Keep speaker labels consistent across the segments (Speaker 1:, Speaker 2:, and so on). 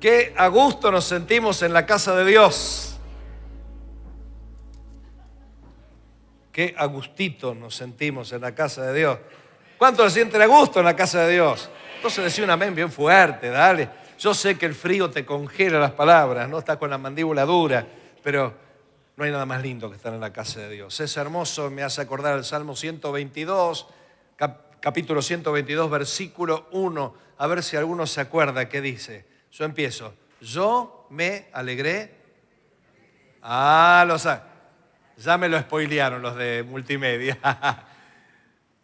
Speaker 1: Qué a gusto nos sentimos en la casa de Dios. Qué a gustito nos sentimos en la casa de Dios. ¿Cuántos se sienten a gusto en la casa de Dios? Entonces decía un amén bien fuerte, dale. Yo sé que el frío te congela las palabras, no estás con la mandíbula dura, pero no hay nada más lindo que estar en la casa de Dios. Es hermoso, me hace acordar el Salmo 122, capítulo 122, versículo 1. A ver si alguno se acuerda qué dice. Yo empiezo. Yo me alegré. Lo saben. Ya me lo spoilearon los de multimedia.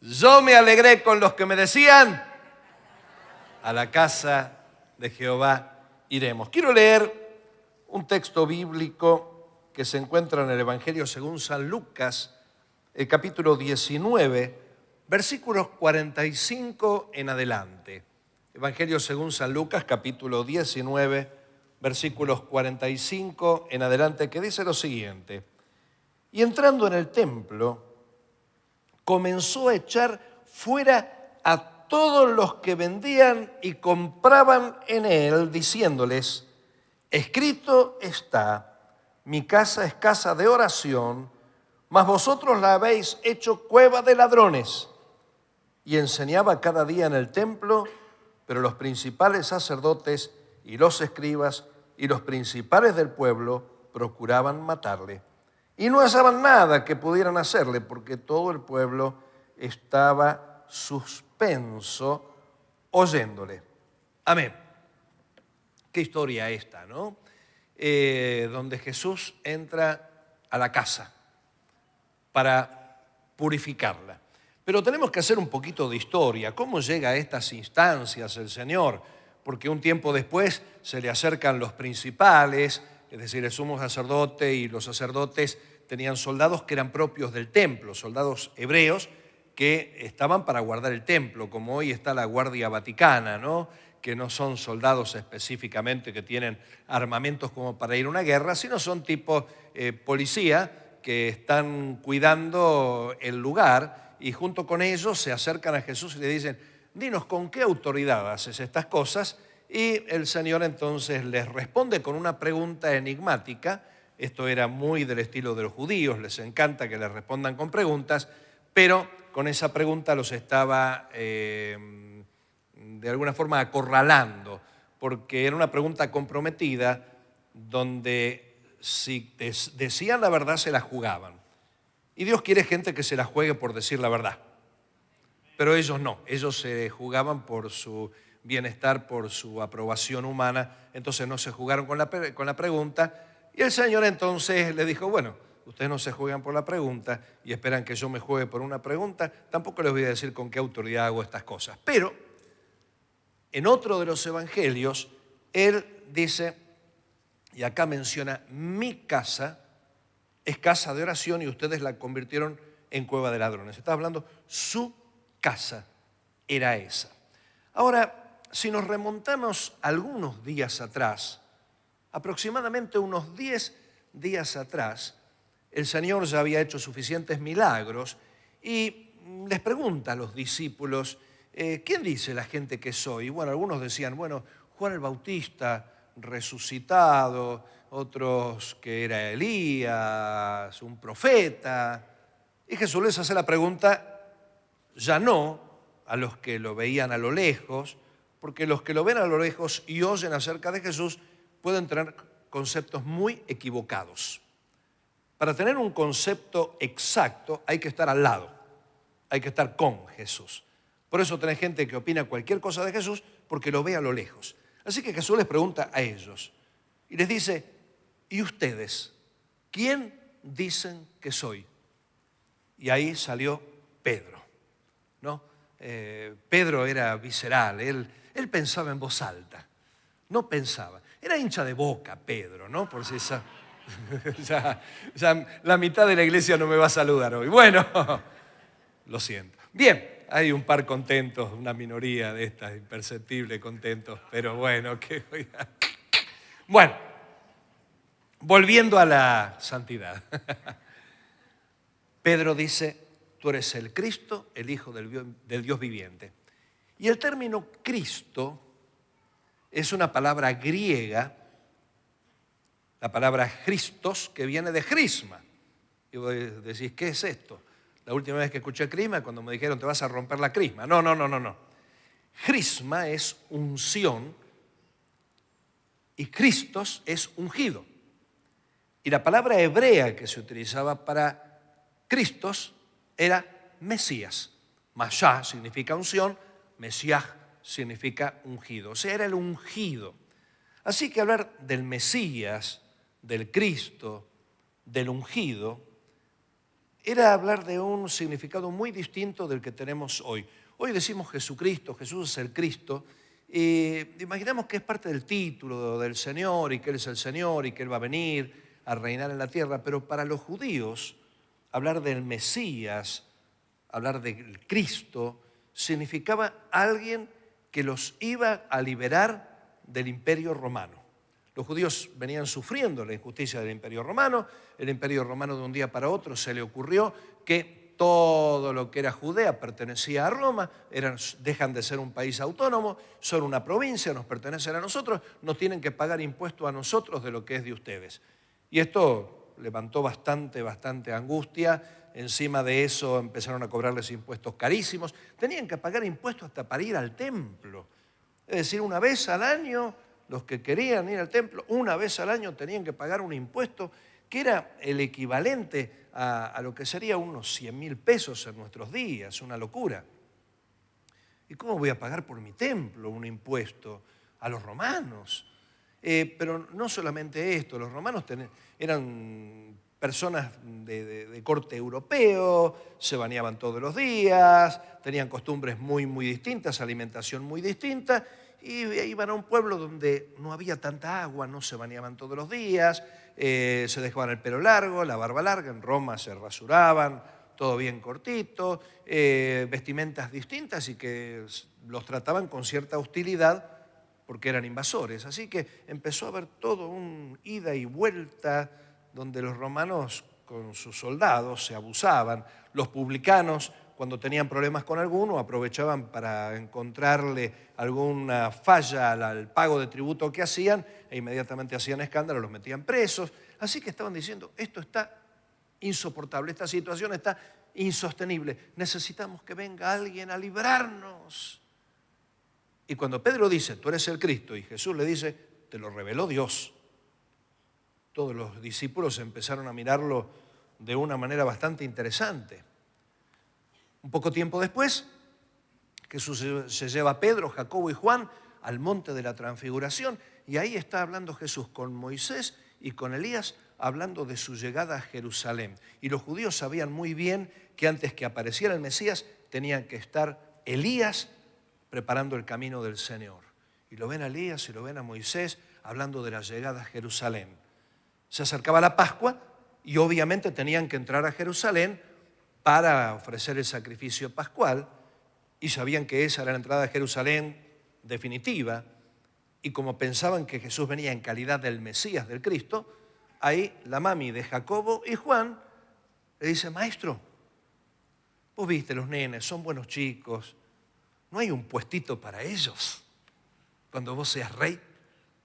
Speaker 1: Yo me alegré con los que me decían, a la casa de Jehová iremos. Quiero leer un texto bíblico que se encuentra en el Evangelio según San Lucas, el capítulo 19, versículos 45 en adelante. Evangelio según San Lucas, capítulo 19, versículos 45 en adelante, que dice lo siguiente. Y entrando en el templo, comenzó a echar fuera a todos los que vendían y compraban en él, diciéndoles, escrito está, mi casa es casa de oración, mas vosotros la habéis hecho cueva de ladrones. Y enseñaba cada día en el templo, pero los principales sacerdotes y los escribas y los principales del pueblo procuraban matarle. Y no hallaban nada que pudieran hacerle, porque todo el pueblo estaba suspenso oyéndole. Amén. Qué historia esta, ¿no? Donde Jesús entra a la casa para purificarla. Pero tenemos que hacer un poquito de historia. ¿Cómo llega a estas instancias el Señor? Porque un tiempo después se le acercan los principales, es decir, el sumo sacerdote y los sacerdotes tenían soldados que eran propios del templo, soldados hebreos que estaban para guardar el templo, como hoy está la Guardia Vaticana, ¿no? Que no son soldados específicamente que tienen armamentos como para ir a una guerra, sino son tipo policía que están cuidando el lugar y junto con ellos se acercan a Jesús y le dicen, dinos, ¿con qué autoridad haces estas cosas? Y el Señor entonces les responde con una pregunta enigmática. Esto era muy del estilo de los judíos, les encanta que les respondan con preguntas, pero con esa pregunta los estaba de alguna forma acorralando, porque era una pregunta comprometida donde si decían la verdad se la jugaban. Y Dios quiere gente que se la juegue por decir la verdad. Pero ellos no, ellos se jugaban por su bienestar, por su aprobación humana, entonces no se jugaron con la pregunta. Y el Señor entonces le dijo, bueno, ustedes no se juegan por la pregunta y esperan que yo me juegue por una pregunta, tampoco les voy a decir con qué autoridad hago estas cosas. Pero en otro de los evangelios, Él dice, y acá menciona, mi casa es casa de oración y ustedes la convirtieron en cueva de ladrones. Está hablando, su casa era esa. Ahora, si nos remontamos algunos días atrás, aproximadamente unos 10 días atrás, el Señor ya había hecho suficientes milagros y les pregunta a los discípulos, ¿quién dice la gente que soy? Y bueno, algunos decían, bueno, Juan el Bautista resucitado, otros que era Elías, un profeta. Y Jesús les hace la pregunta, ya no a los que lo veían a lo lejos, porque los que lo ven a lo lejos y oyen acerca de Jesús pueden tener conceptos muy equivocados. Para tener un concepto exacto hay que estar al lado, hay que estar con Jesús. Por eso tenés gente que opina cualquier cosa de Jesús porque lo ve a lo lejos. Así que Jesús les pregunta a ellos y les dice, ¿y ustedes? ¿Quién dicen que soy? Y ahí salió Pedro, ¿no? Pedro era visceral, él pensaba en voz alta, no pensaba. Era hincha de Boca, Pedro, ¿no? Por si esa, ya la mitad de la iglesia no me va a saludar hoy. Bueno, lo siento. Bien, hay un par contentos, una minoría de estas, imperceptible contentos, pero bueno, Bueno, volviendo a la santidad. Pedro dice, tú eres el Cristo, el Hijo del Dios viviente. Y el término Cristo es una palabra griega, la palabra Christos, que viene de crisma. Y vos decís, ¿qué es esto? La última vez que escuché crisma, cuando me dijeron, te vas a romper la crisma. No. Crisma es unción y Christos es ungido. Y la palabra hebrea que se utilizaba para Christos era Mesías. Mashá significa unción, Mesías significa ungido. O sea, era el ungido. Así que hablar del Mesías, del Cristo, del ungido, era hablar de un significado muy distinto del que tenemos hoy. Hoy decimos Jesucristo, Jesús es el Cristo, y imaginamos que es parte del título del Señor y que Él es el Señor y que Él va a venir a reinar en la tierra, pero para los judíos hablar del Mesías, hablar del Cristo, significaba alguien que los iba a liberar del Imperio Romano. Los judíos venían sufriendo la injusticia del Imperio Romano. El Imperio Romano de un día para otro se le ocurrió que todo lo que era Judea pertenecía a Roma, dejan de ser un país autónomo, son una provincia, nos pertenecen a nosotros, nos tienen que pagar impuestos a nosotros de lo que es de ustedes. Y esto levantó bastante angustia. Encima de eso empezaron a cobrarles impuestos carísimos. Tenían que pagar impuestos hasta para ir al templo. Es decir, una vez al año, los que querían ir al templo, una vez al año tenían que pagar un impuesto que era el equivalente a lo que sería unos 100.000 pesos en nuestros días, una locura. ¿Y cómo voy a pagar por mi templo un impuesto a los romanos? Pero no solamente esto, los romanos eran personas de corte europeo, se bañaban todos los días, tenían costumbres muy distintas, alimentación muy distinta, y iban a un pueblo donde no había tanta agua, no se bañaban todos los días, se dejaban el pelo largo, la barba larga, en Roma se rasuraban, todo bien cortito, vestimentas distintas y que los trataban con cierta hostilidad porque eran invasores. Así que empezó a haber todo un ida y vuelta donde los romanos con sus soldados se abusaban. Los publicanos, cuando tenían problemas con alguno, aprovechaban para encontrarle alguna falla al pago de tributo que hacían e inmediatamente hacían escándalo, los metían presos. Así que estaban diciendo, esto está insoportable, esta situación está insostenible, necesitamos que venga alguien a librarnos. Y cuando Pedro dice, tú eres el Cristo, y Jesús le dice, te lo reveló Dios, todos los discípulos empezaron a mirarlo de una manera bastante interesante. Un poco tiempo después, Jesús se lleva a Pedro, Jacobo y Juan al monte de la Transfiguración, y ahí está hablando Jesús con Moisés y con Elías, hablando de su llegada a Jerusalén. Y los judíos sabían muy bien que antes que apareciera el Mesías, tenían que estar Elías preparando el camino del Señor. Y lo ven a Elías y lo ven a Moisés hablando de la llegada a Jerusalén. Se acercaba la Pascua y obviamente tenían que entrar a Jerusalén para ofrecer el sacrificio pascual, y sabían que esa era la entrada a Jerusalén definitiva, y como pensaban que Jesús venía en calidad del Mesías, del Cristo, ahí la mami de Jacobo y Juan le dice, maestro, vos viste, los nenes son buenos chicos, ¿no hay un puestito para ellos cuando vos seas rey?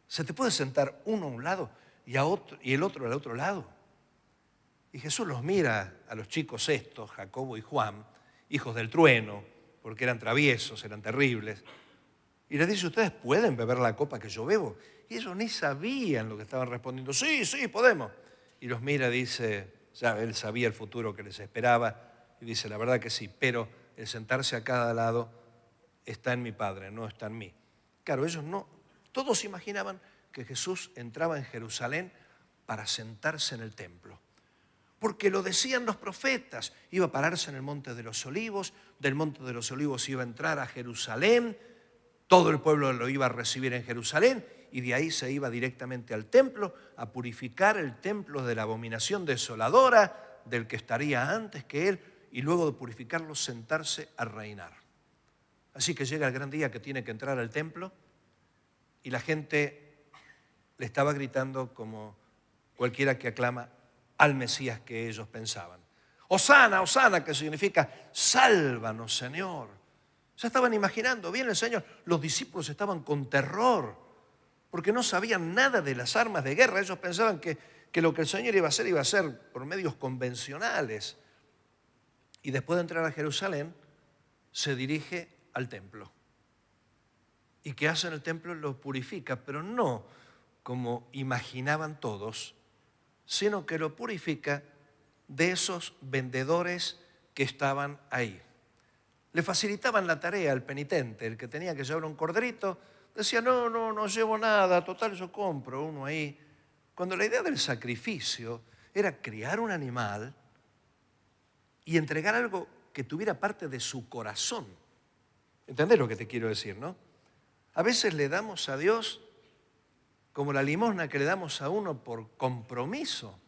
Speaker 1: ¿Se te puede sentar uno a un lado y el otro al otro lado? Y Jesús los mira a los chicos estos, Jacobo y Juan, hijos del trueno, porque eran traviesos, eran terribles, y les dice, ¿ustedes pueden beber la copa que yo bebo? Y ellos ni sabían lo que estaban respondiendo. Sí, podemos. Y los mira y dice, ya él sabía el futuro que les esperaba, y dice, la verdad que sí, pero el sentarse a cada lado está en mi Padre, no está en mí. Claro, ellos no, todos imaginaban que Jesús entraba en Jerusalén para sentarse en el templo. Porque lo decían los profetas, iba a pararse en el Monte de los Olivos, del Monte de los Olivos iba a entrar a Jerusalén, todo el pueblo lo iba a recibir en Jerusalén y de ahí se iba directamente al templo a purificar el templo de la abominación desoladora del que estaría antes que él, y luego de purificarlo sentarse a reinar. Así que llega el gran día que tiene que entrar al templo y la gente le estaba gritando como cualquiera que aclama al Mesías que ellos pensaban. Hosana, Hosana, que significa sálvanos, Señor. Se estaban imaginando, viene el Señor. Los discípulos estaban con terror. porque no sabían nada de las armas de guerra. Ellos pensaban que lo que el Señor iba a hacer por medios convencionales. Y después de entrar a Jerusalén, se dirige al templo. ¿Y qué hace en el templo? Lo purifica, pero no como imaginaban todos, sino que lo purifica de esos vendedores que estaban ahí. Le facilitaban la tarea al penitente, el que tenía que llevar un corderito, decía, no llevo nada, total yo compro uno ahí. Cuando la idea del sacrificio era criar un animal y entregar algo que tuviera parte de su corazón. ¿Entendés lo que te quiero decir, no? A veces le damos a Dios como la limosna que le damos a uno por compromiso.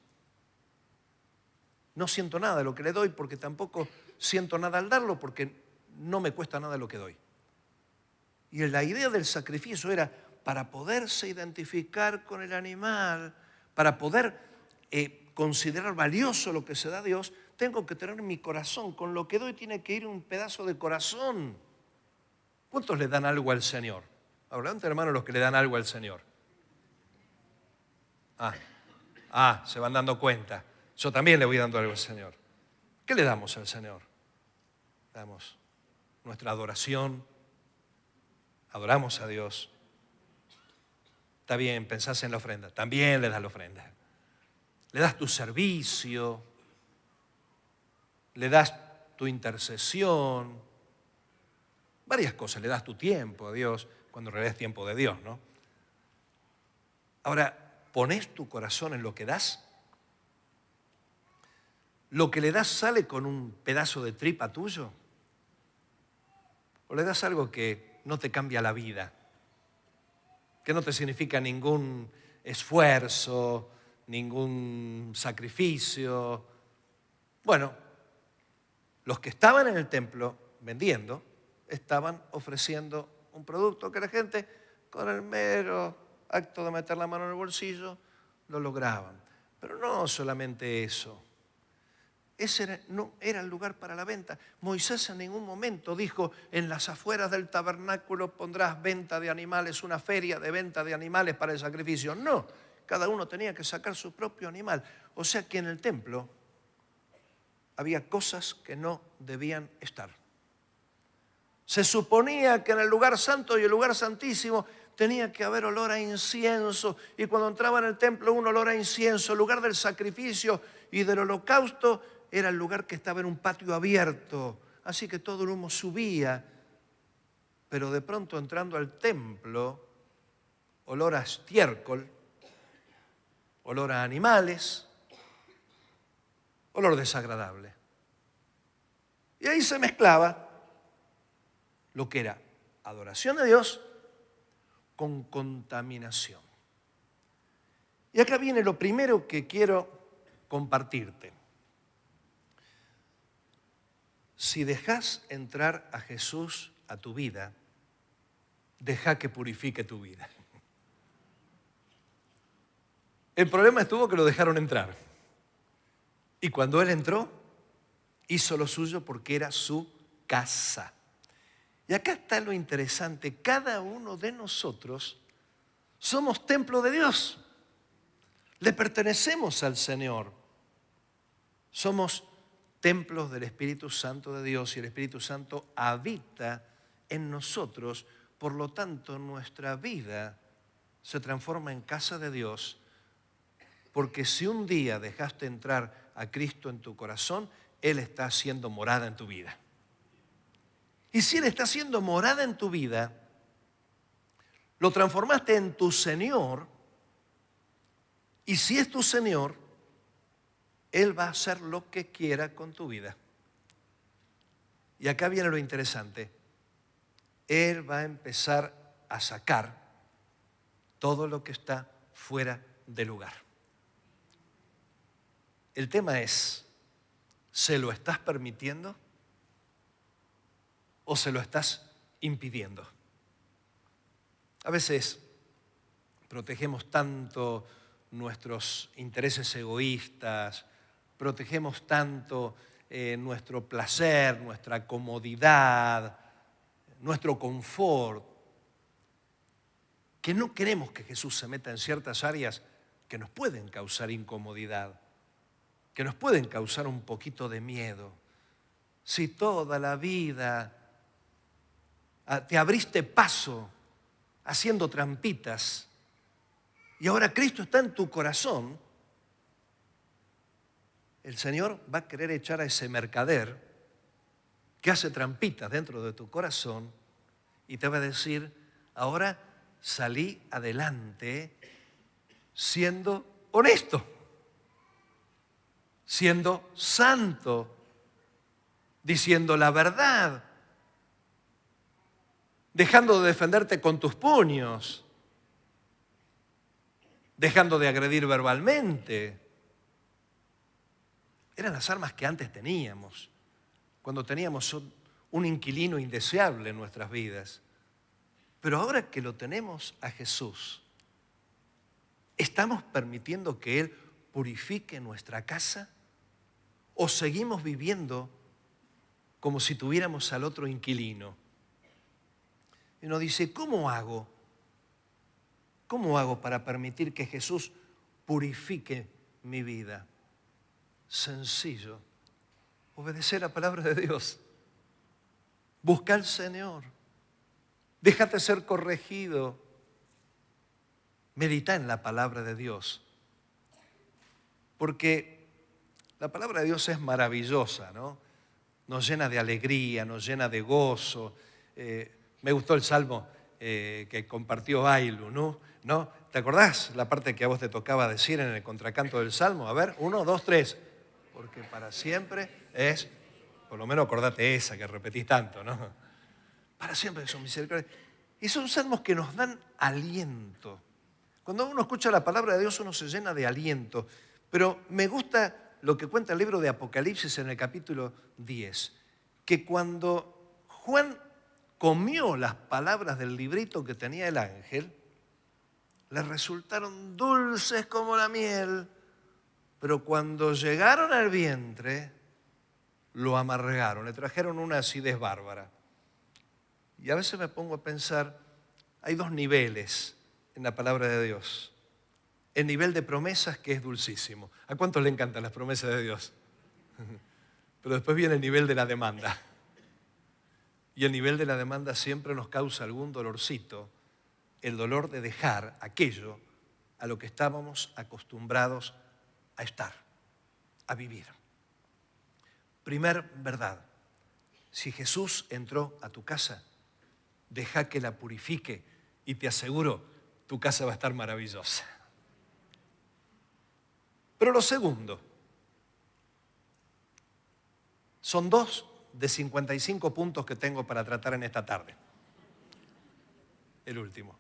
Speaker 1: No siento nada de lo que le doy porque tampoco siento nada al darlo porque no me cuesta nada lo que doy. Y la idea del sacrificio era para poderse identificar con el animal, para poder considerar valioso lo que se da a Dios, tengo que tener mi corazón. Con lo que doy tiene que ir un pedazo de corazón. ¿Cuántos le dan algo al Señor? Ahora, levanten hermanos los que le dan algo al Señor. Se van dando cuenta. Yo también le voy dando algo al Señor. ¿Qué le damos al Señor? Damos nuestra adoración. Adoramos a Dios. Está bien, pensás en la ofrenda. También le das la ofrenda. Le das tu servicio. Le das tu intercesión. Varias cosas. Le das tu tiempo a Dios. Cuando en realidad es tiempo de Dios, ¿no? Ahora, ¿pones tu corazón en lo que das? ¿Lo que le das sale con un pedazo de tripa tuyo? ¿O le das algo que no te cambia la vida? Que no te significa ningún esfuerzo, ningún sacrificio. Bueno, los que estaban en el templo vendiendo, estaban ofreciendo un producto que la gente, con el mero acto de meter la mano en el bolsillo, lo lograban. Pero no solamente eso. Ese no era el lugar para la venta. Moisés en ningún momento dijo, en las afueras del tabernáculo pondrás venta de animales, una feria de venta de animales para el sacrificio. No, cada uno tenía que sacar su propio animal. O sea que en el templo había cosas que no debían estar. Se suponía que en el lugar santo y el lugar santísimo tenía que haber olor a incienso. Y cuando entraba en el templo un olor a incienso, el lugar del sacrificio y del holocausto era el lugar que estaba en un patio abierto. Así que todo el humo subía. Pero de pronto entrando al templo, olor a estiércol, olor a animales, olor desagradable. Y ahí se mezclaba lo que era adoración a Dios con contaminación. Y acá viene lo primero que quiero compartirte. Si dejas entrar a Jesús a tu vida, deja que purifique tu vida. El problema estuvo que lo dejaron entrar. Y cuando Él entró, hizo lo suyo porque era su casa. Y acá está lo interesante, cada uno de nosotros somos templo de Dios. Le pertenecemos al Señor. Somos templos del Espíritu Santo de Dios y el Espíritu Santo habita en nosotros. Por lo tanto, nuestra vida se transforma en casa de Dios, porque si un día dejaste entrar a Cristo en tu corazón, Él está haciendo morada en tu vida. Y si Él está haciendo morada en tu vida, lo transformaste en tu Señor, y si es tu Señor, Él va a hacer lo que quiera con tu vida. Y acá viene lo interesante. Él va a empezar a sacar todo lo que está fuera de lugar. El tema es, ¿se lo estás permitiendo o se lo estás impidiendo? A veces protegemos tanto nuestros intereses egoístas, protegemos tanto nuestro placer, nuestra comodidad, nuestro confort, que no queremos que Jesús se meta en ciertas áreas que nos pueden causar incomodidad, que nos pueden causar un poquito de miedo. Si toda la vida te abriste paso haciendo trampitas y ahora Cristo está en tu corazón, el Señor va a querer echar a ese mercader que hace trampitas dentro de tu corazón y te va a decir, ahora salí adelante siendo honesto, siendo santo, diciendo la verdad, dejando de defenderte con tus puños, dejando de agredir verbalmente. Eran las armas que antes teníamos, cuando teníamos un inquilino indeseable en nuestras vidas. Pero ahora que lo tenemos a Jesús, ¿estamos permitiendo que Él purifique nuestra casa? ¿O seguimos viviendo como si tuviéramos al otro inquilino? Y uno dice, ¿cómo hago? ¿Cómo hago para permitir que Jesús purifique mi vida? Sencillo, obedecer la palabra de Dios. Busca al Señor. Déjate ser corregido. Medita en la palabra de Dios. Porque la palabra de Dios es maravillosa, ¿no? Nos llena de alegría, nos llena de gozo. Me gustó el salmo que compartió Ailu, ¿no? ¿Te acordás la parte que a vos te tocaba decir en el contracanto del salmo? A ver, 1, 2, 3. Porque para siempre es, por lo menos acordate esa que repetís tanto, ¿no? Para siempre son misericordias. Y son salmos que nos dan aliento. Cuando uno escucha la palabra de Dios, uno se llena de aliento. Pero me gusta lo que cuenta el libro de Apocalipsis en el capítulo 10, que cuando Juan comió las palabras del librito que tenía el ángel, le resultaron dulces como la miel, pero cuando llegaron al vientre, lo amargaron, le trajeron una acidez bárbara. Y a veces me pongo a pensar, hay dos niveles en la palabra de Dios. El nivel de promesas, que es dulcísimo. ¿A cuántos le encantan las promesas de Dios? Pero después viene el nivel de la demanda. Y el nivel de la demanda siempre nos causa algún dolorcito, el dolor de dejar aquello a lo que estábamos acostumbrados a estar, a vivir. Primer verdad, si Jesús entró a tu casa, deja que la purifique y te aseguro, tu casa va a estar maravillosa. Pero lo segundo, son 2 de 55 puntos que tengo para tratar en esta tarde. El último.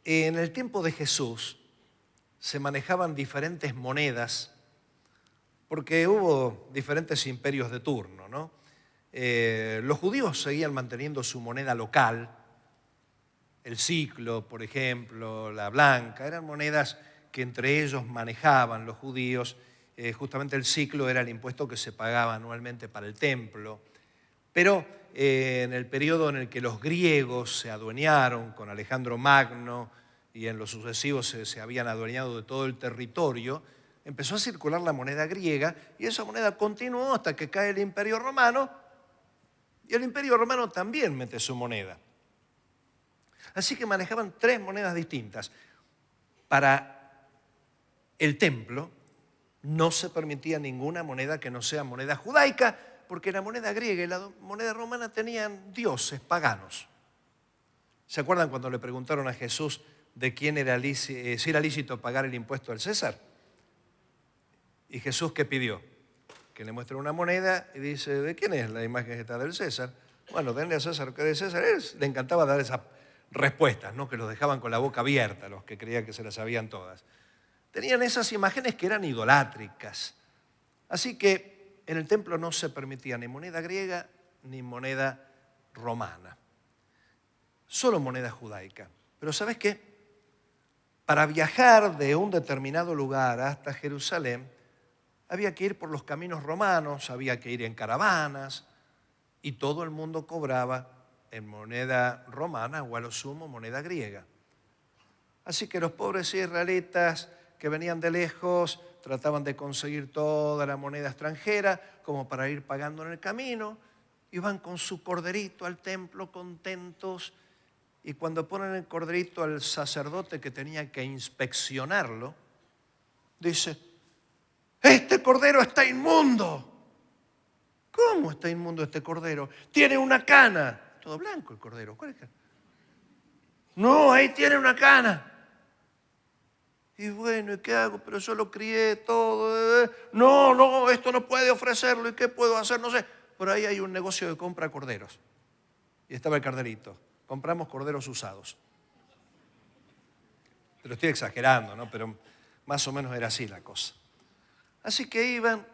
Speaker 1: En el tiempo de Jesús se manejaban diferentes monedas porque hubo diferentes imperios de turno, ¿no? Los judíos seguían manteniendo su moneda local, el siclo, por ejemplo, la blanca, eran monedas que entre ellos manejaban los judíos. Justamente el siclo era el impuesto que se pagaba anualmente para el templo. Pero en el periodo en el que los griegos se adueñaron con Alejandro Magno y en los sucesivos se habían adueñado de todo el territorio, empezó a circular la moneda griega y esa moneda continuó hasta que cae el Imperio Romano y el Imperio Romano también mete su moneda. Así que manejaban 3 monedas distintas. Para el templo no se permitía ninguna moneda que no sea moneda judaica, porque la moneda griega y la moneda romana tenían dioses paganos. ¿Se acuerdan cuando le preguntaron a Jesús de quién era si era lícito pagar el impuesto al César? ¿Y Jesús qué pidió? Que le muestre una moneda y dice, ¿de quién es la imagen que está del César? Bueno, denle a César lo que es de César. Le encantaba dar esas respuestas, ¿no? Que los dejaban con la boca abierta, los que creían que se las sabían todas. Tenían esas imágenes que eran idolátricas. Así que en el templo no se permitía ni moneda griega ni moneda romana. Solo moneda judaica. Pero ¿sabes qué? Para viajar de un determinado lugar hasta Jerusalén, había que ir por los caminos romanos, había que ir en caravanas y todo el mundo cobraba en moneda romana o a lo sumo moneda griega. Así que los pobres israelitas que venían de lejos trataban de conseguir toda la moneda extranjera como para ir pagando en el camino. Iban con su corderito al templo contentos y cuando ponen el corderito al sacerdote que tenía que inspeccionarlo, dice, este cordero está inmundo. ¿Cómo está inmundo este cordero? Tiene una cana. Todo blanco el cordero. ¿Cuál es? No, ahí tiene una cana. Y bueno, ¿y qué hago? Pero yo lo crié todo. No, esto no puede ofrecerlo. ¿Y qué puedo hacer? No sé. Por ahí hay un negocio de compra de corderos. Y estaba el carderito. Compramos corderos usados. Te lo estoy exagerando, ¿no? Pero más o menos era así la cosa. Así que iban,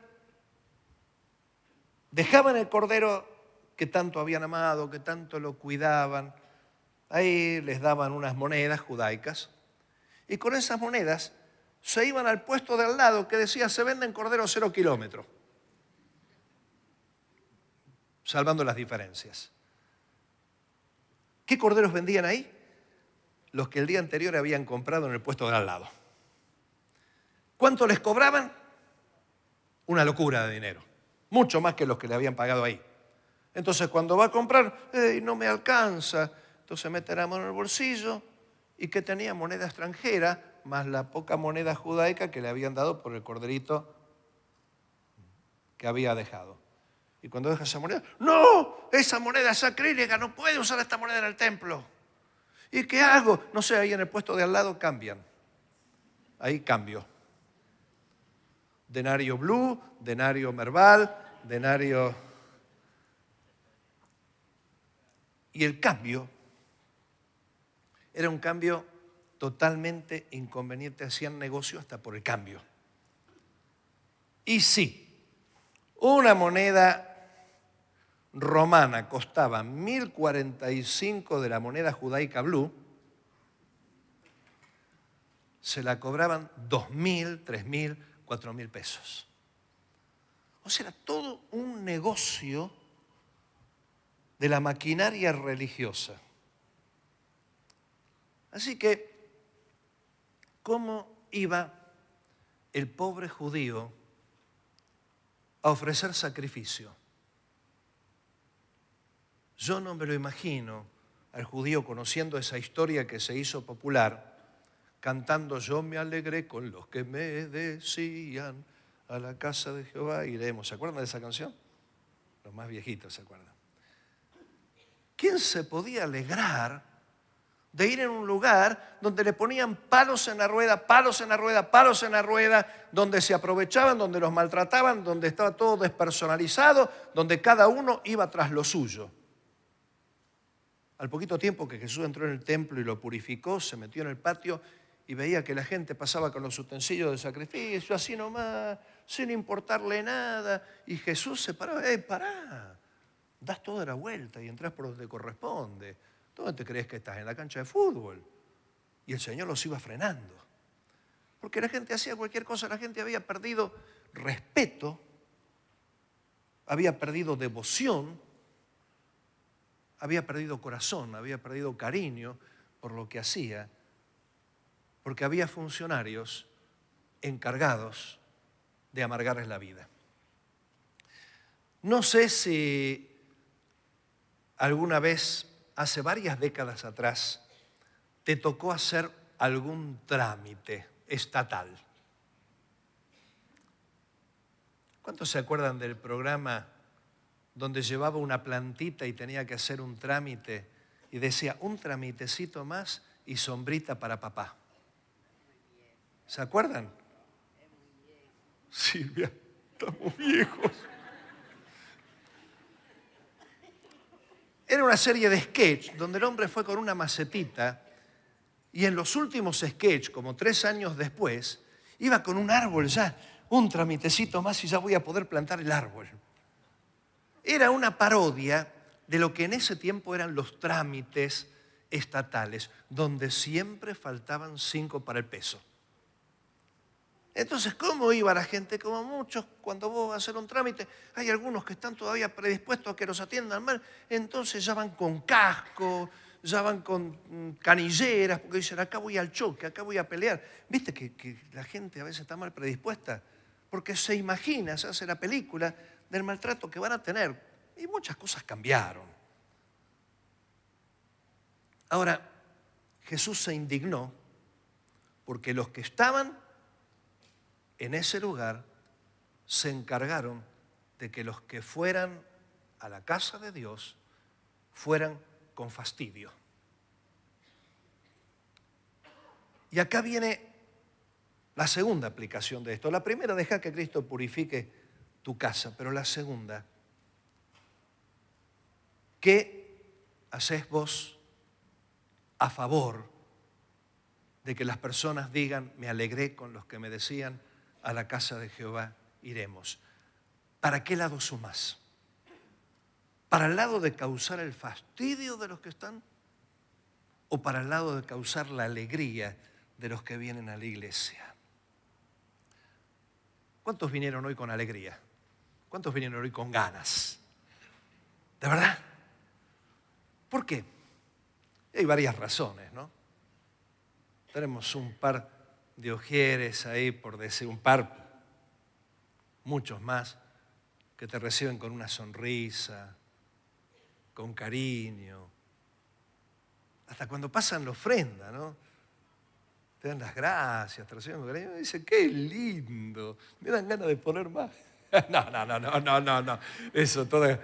Speaker 1: dejaban el cordero que tanto habían amado, que tanto lo cuidaban. Ahí les daban unas monedas judaicas. Y con esas monedas se iban al puesto de al lado que decía, se venden corderos 0 kilómetros. Salvando las diferencias. ¿Qué corderos vendían ahí? Los que el día anterior habían comprado en el puesto de al lado. ¿Cuánto les cobraban? Una locura de dinero. Mucho más que los que le habían pagado ahí. Entonces cuando va a comprar, no me alcanza. Entonces mete la mano en el bolsillo y que tenía moneda extranjera más la poca moneda judaica que le habían dado por el corderito que había dejado. Y cuando deja esa moneda, ¡no! Esa moneda es sacrílega, no puede usar esta moneda en el templo. ¿Y qué hago? No sé, ahí en el puesto de al lado cambian. Ahí cambio. Denario blue, denario merval, denario... Y el cambio era un cambio totalmente inconveniente. Hacían negocio hasta por el cambio. Y sí, una moneda romana costaba 1.045 de la moneda judaica blue, se la cobraban 2.000, 3.000, 4.000 pesos. O sea, era todo un negocio de la maquinaria religiosa. Así que, ¿cómo iba el pobre judío a ofrecer sacrificio? Yo no me lo imagino al judío conociendo esa historia que se hizo popular, cantando yo me alegré con los que me decían a la casa de Jehová iremos. ¿Se acuerdan de esa canción? Los más viejitos se acuerdan. ¿Quién se podía alegrar de ir en un lugar donde le ponían palos en la rueda, palos en la rueda, palos en la rueda, donde se aprovechaban, donde los maltrataban, donde estaba todo despersonalizado, donde cada uno iba tras lo suyo? Al poquito tiempo que Jesús entró en el templo y lo purificó, se metió en el patio y veía que la gente pasaba con los utensilios de sacrificio, así nomás, sin importarle nada. Y Jesús se paró, pará, das toda la vuelta y entras por donde corresponde. ¿Dónde te crees que estás? En la cancha de fútbol. Y el Señor los iba frenando. Porque la gente hacía cualquier cosa, la gente había perdido respeto, había perdido devoción, había perdido corazón, había perdido cariño por lo que hacía, porque había funcionarios encargados de amargarles la vida. No sé si alguna vez, hace varias décadas atrás, te tocó hacer algún trámite estatal. ¿Cuántos se acuerdan del programa donde llevaba una plantita y tenía que hacer un trámite y decía, un tramitecito más y sombrita para papá? ¿Se acuerdan? Silvia, estamos viejos. Era una serie de sketch donde el hombre fue con una macetita y en los últimos sketch, como 3 años después, iba con un árbol ya, un tramitecito más y ya voy a poder plantar el árbol. Era una parodia de lo que en ese tiempo eran los trámites estatales, donde siempre faltaban 5 para el peso. Entonces, ¿cómo iba la gente? Como muchos, cuando vos vas a hacer un trámite, hay algunos que están todavía predispuestos a que los atiendan mal, entonces ya van con casco, ya van con canilleras, porque dicen, acá voy al choque, acá voy a pelear. ¿Viste que la gente a veces está mal predispuesta? Porque se imagina, se hace la película del maltrato que van a tener. Y muchas cosas cambiaron. Ahora, Jesús se indignó porque los que estaban en ese lugar se encargaron de que los que fueran a la casa de Dios fueran con fastidio. Y acá viene la segunda aplicación de esto. La primera, deja que Cristo purifique tu casa, pero la segunda, ¿qué haces vos a favor de que las personas digan, me alegré con los que me decían, a la casa de Jehová iremos? ¿Para qué lado sumás? ¿Para el lado de causar el fastidio de los que están? ¿O para el lado de causar la alegría de los que vienen a la iglesia? ¿Cuántos vinieron hoy con alegría? ¿Cuántos vinieron hoy con ganas? ¿De verdad? ¿Por qué? Hay varias razones, ¿no? Tenemos un par de ojieres ahí, por decir un par, muchos más, que te reciben con una sonrisa, con cariño. Hasta cuando pasan la ofrenda, ¿no? Te dan las gracias, te reciben con cariño y dicen, qué lindo, me dan ganas de poner más. No, eso todo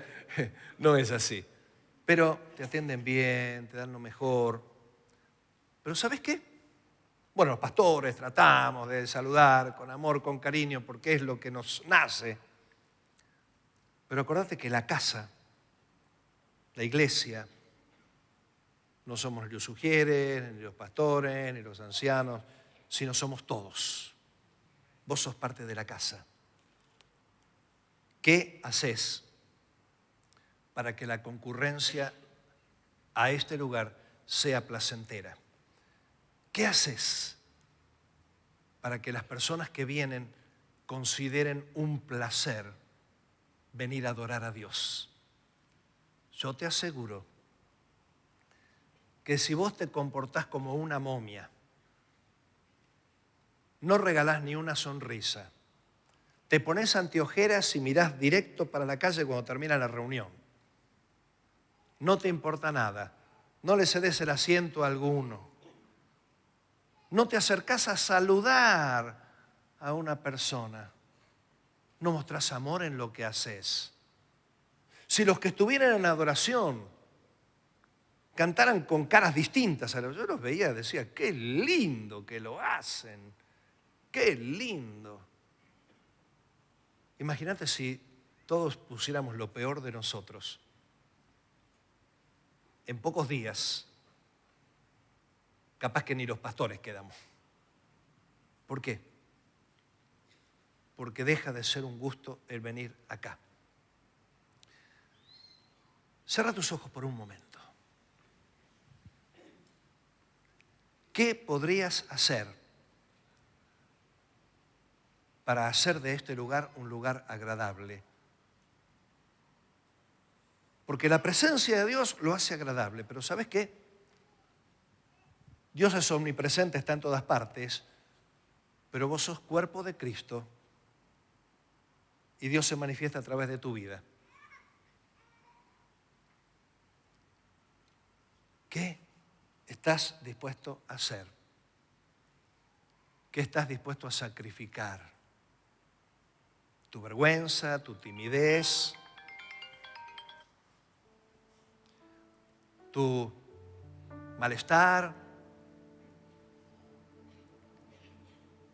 Speaker 1: no es así. Pero te atienden bien, te dan lo mejor. Pero ¿sabes qué? Bueno, los pastores tratamos de saludar con amor, con cariño, porque es lo que nos nace. Pero acordate que la casa, la iglesia, no somos ni los sugieres, ni los pastores, ni los ancianos, sino somos todos. Vos sos parte de la casa. ¿Qué haces para que la concurrencia a este lugar sea placentera? ¿Qué haces para que las personas que vienen consideren un placer venir a adorar a Dios? Yo te aseguro que si vos te comportás como una momia, no regalás ni una sonrisa, te pones anteojeras y mirás directo para la calle cuando termina la reunión, no te importa nada, no le cedes el asiento a alguno, no te acercás a saludar a una persona, no mostrás amor en lo que haces. Si los que estuvieran en adoración cantaran con caras distintas, yo los veía y decía, qué lindo que lo hacen, qué lindo. Imagínate si todos pusiéramos lo peor de nosotros. En pocos días, capaz que ni los pastores quedamos. ¿Por qué? Porque deja de ser un gusto el venir acá. Cierra tus ojos por un momento. ¿Qué podrías hacer para hacer de este lugar un lugar agradable? Porque la presencia de Dios lo hace agradable, pero ¿sabes qué? Dios es omnipresente, está en todas partes, pero vos sos cuerpo de Cristo y Dios se manifiesta a través de tu vida. ¿Qué estás dispuesto a hacer? ¿Qué estás dispuesto a sacrificar? ¿Tu vergüenza, tu timidez, tu malestar,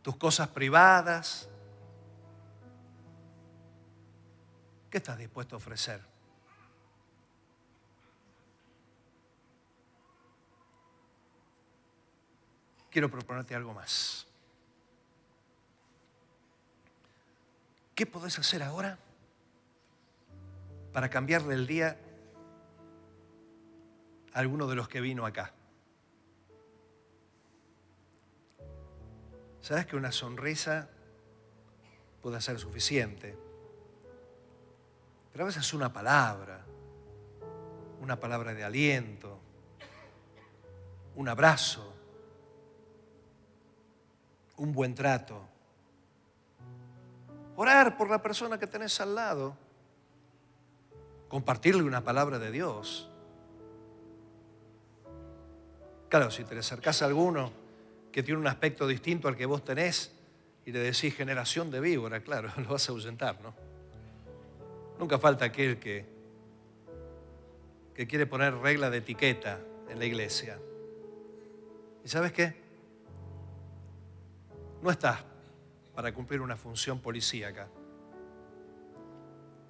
Speaker 1: tus cosas privadas? ¿Qué estás dispuesto a ofrecer? Quiero proponerte algo más. ¿Qué podés hacer ahora para cambiarle el día a alguno de los que vino acá? ¿Sabes que una sonrisa puede ser suficiente. Pero a veces una palabra de aliento, un abrazo, un buen trato, orar por la persona que tenés al lado, compartirle una palabra de Dios. Claro, si te acercás a alguno que tiene un aspecto distinto al que vos tenés y le decís generación de víbora, claro, lo vas a ahuyentar, ¿no? Nunca falta aquel que quiere poner regla de etiqueta en la iglesia. ¿Y sabes qué? No estás para cumplir una función policíaca.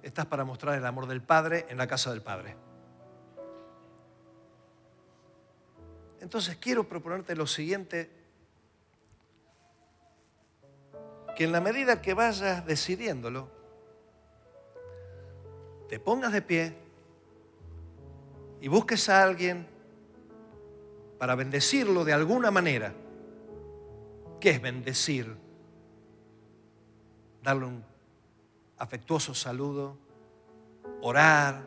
Speaker 1: Estás para mostrar el amor del Padre en la casa del Padre. Entonces quiero proponerte lo siguiente, que en la medida que vayas decidiéndolo, te pongas de pie y busques a alguien para bendecirlo de alguna manera. ¿Qué es bendecir? Darle un afectuoso saludo, orar,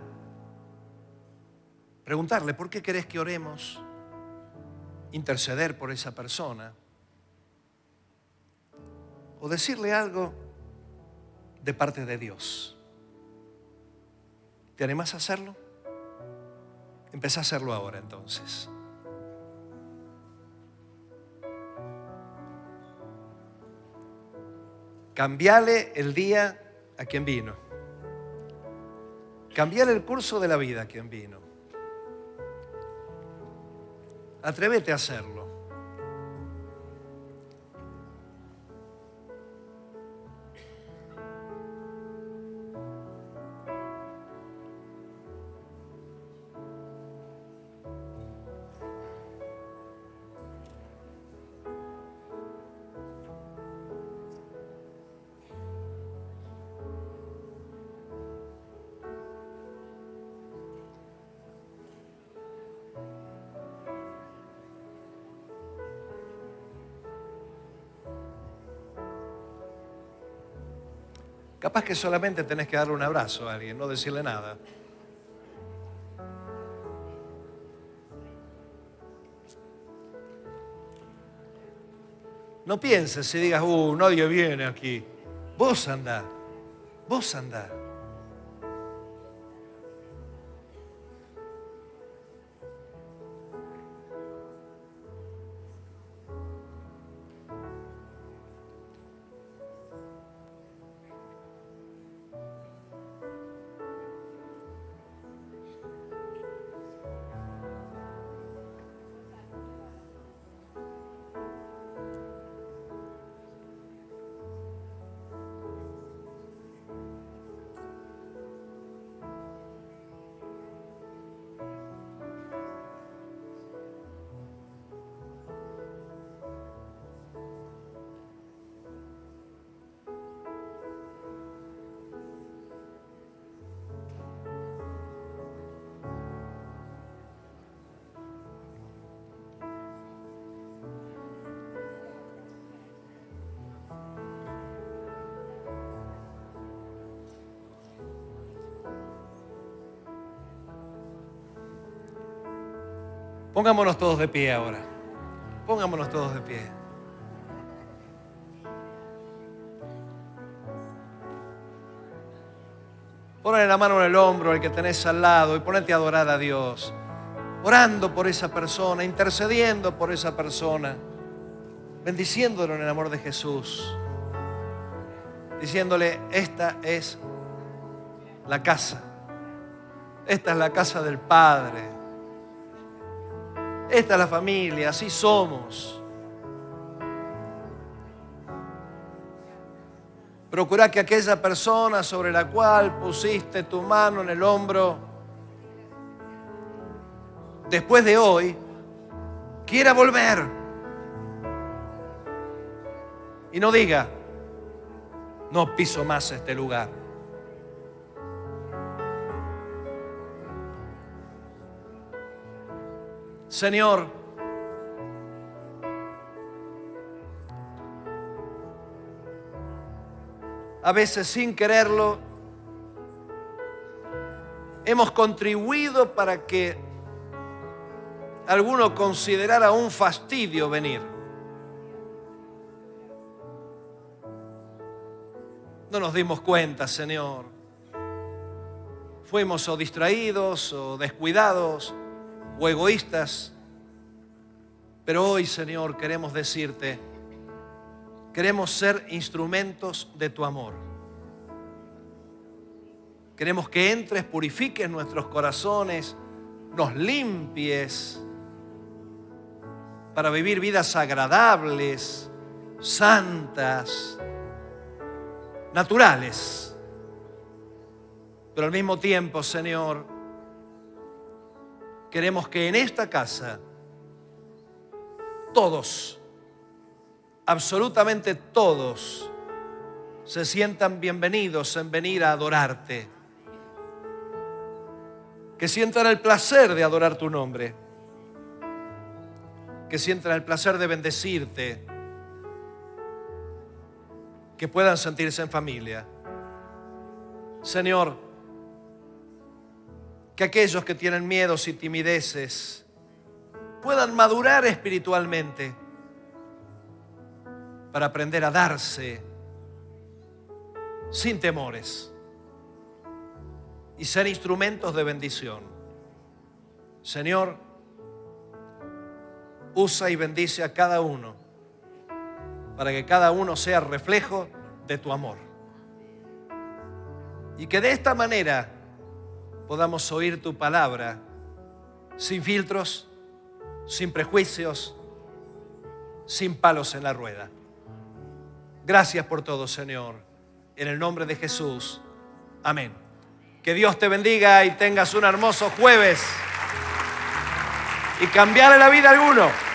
Speaker 1: preguntarle ¿por qué querés que oremos? Interceder por esa persona o decirle algo de parte de Dios. ¿Te animás a hacerlo? Empezá a hacerlo ahora entonces. Cambiale el día a quien vino. Cambiale el curso de la vida a quien vino. Atrévete a hacerlo. Capaz que solamente tenés que darle un abrazo a alguien, no decirle nada. No pienses y digas, nadie viene aquí. Vos andá, vos andá. Pongámonos todos de pie ahora. Pongámonos todos de pie. Ponle la mano en el hombro al que tenés al lado y ponete a adorar a Dios. Orando por esa persona, intercediendo por esa persona, bendiciéndolo en el amor de Jesús. Diciéndole, esta es la casa. Esta es la casa del Padre. Esta es la familia, así somos. Procura que aquella persona sobre la cual pusiste tu mano en el hombro, después de hoy, quiera volver. Y no diga, no piso más este lugar. Señor, a veces sin quererlo, hemos contribuido para que alguno considerara un fastidio venir. No nos dimos cuenta, Señor. Fuimos o distraídos, o descuidados, o egoístas. Pero hoy, Señor, queremos decirte, queremos ser instrumentos de tu amor. Queremos que entres, purifiques nuestros corazones, nos limpies para vivir vidas agradables, santas, naturales. Pero al mismo tiempo, Señor, queremos que en esta casa todos, absolutamente todos, se sientan bienvenidos en venir a adorarte. Que sientan el placer de adorar tu nombre. Que sientan el placer de bendecirte. Que puedan sentirse en familia. Señor, que aquellos que tienen miedos y timideces puedan madurar espiritualmente para aprender a darse sin temores y ser instrumentos de bendición. Señor, usa y bendice a cada uno para que cada uno sea reflejo de tu amor. Y que de esta manera podamos oír tu palabra sin filtros, sin prejuicios, sin palos en la rueda. Gracias por todo, Señor. En el nombre de Jesús. Amén. Que Dios te bendiga y tengas un hermoso jueves. Y cambiarle la vida a alguno.